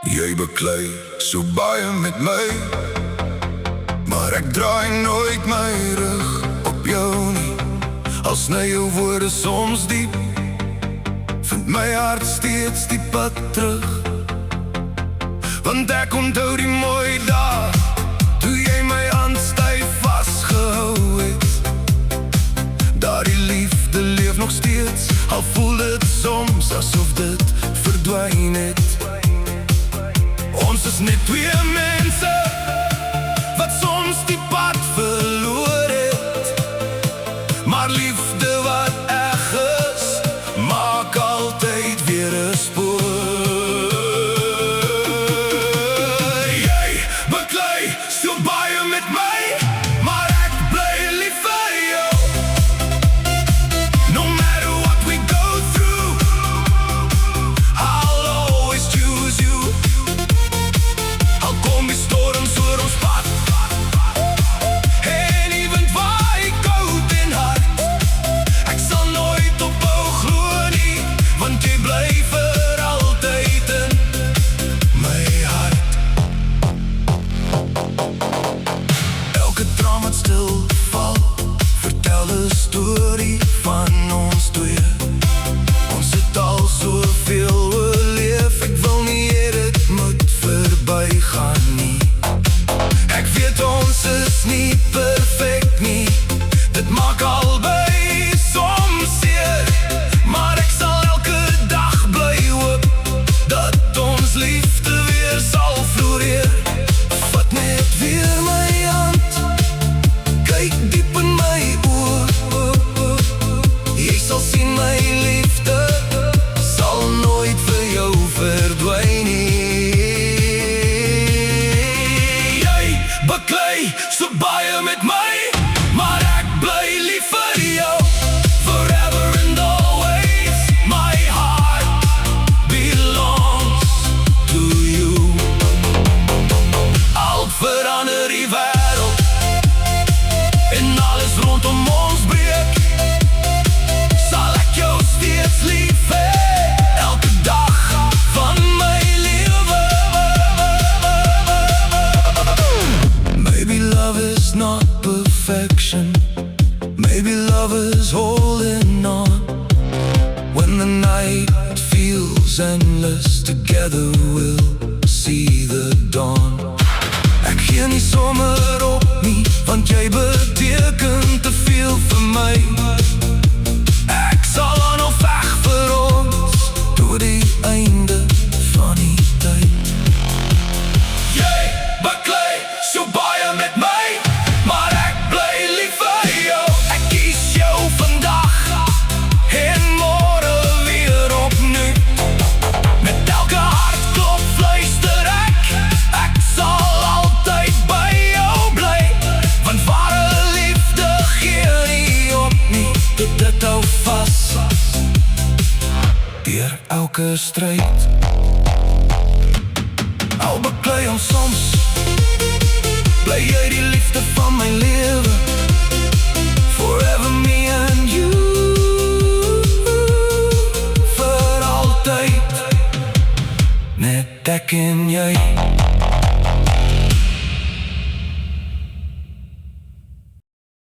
Jy beklei so baie met my, maar ek draai nooit my rug op jou nie. Al sny jou woorde soms diep, vind my hart steeds die pad terug. Want ek onthou die mooi dae, toe jy my hand styf vasgehou het. Daardie liefde leef nog steeds, al voel dit soms asof dit verdwyn het. Ons is net twee mense, wat soms die pad verloor het. Maar liefde wat eg is, maak altyd weer 'n spoor. Jy beklei so baie met my, maar ek bly lief vir jou. No matter what we go through, I'll always choose you. Al kom die storms oor ons pad, en even waai koud en hard, ek sal nooit ophou glo nie, want jy bly vir altyd in my hart. Elke traan wat stil val, vertel 'n storie van ons twee. Ons het al soveel beleef, ek wil nie hê dit moet verbygaan nie. Ek weet ons is nie perfek nie, dit maak albei soms seer, maar ek sal elke dag bly hoop, dat ons liefde weer sal floreer. Vat net weer my hand, kyk diep in my oë, jy sal sien my liefde sal nooit vir jou verdwyn nie. Jy beklei so baie met my, maar ek bly lief vir jou. Forever and always, my heart belongs to you. Al verander die wêreld en alles rondom ons breek, sal ek jou steeds lief hê, elke dag van my lewe. Maybe love is not perfection, maybe love is holding on. When the night feels endless, together we'll see the dawn. Ek gee nie sommer op nie, want jy beteken te veel vir my. Ek sal aanhou veg vir ons, tot die einde van die tyd. Jy beklei so baie met my, maar ek bly lief vir jou. Ek kies jou vandag en môre weer opnuut. Met elke hartklop fluister ek sal altyd by jou bly, want ware liefde gee nie op nie, dit hou vas deur elke stryd. Al beklei ons soms, bly jy die liefde van my lewe. Forever me and you, vir altyd, net ek en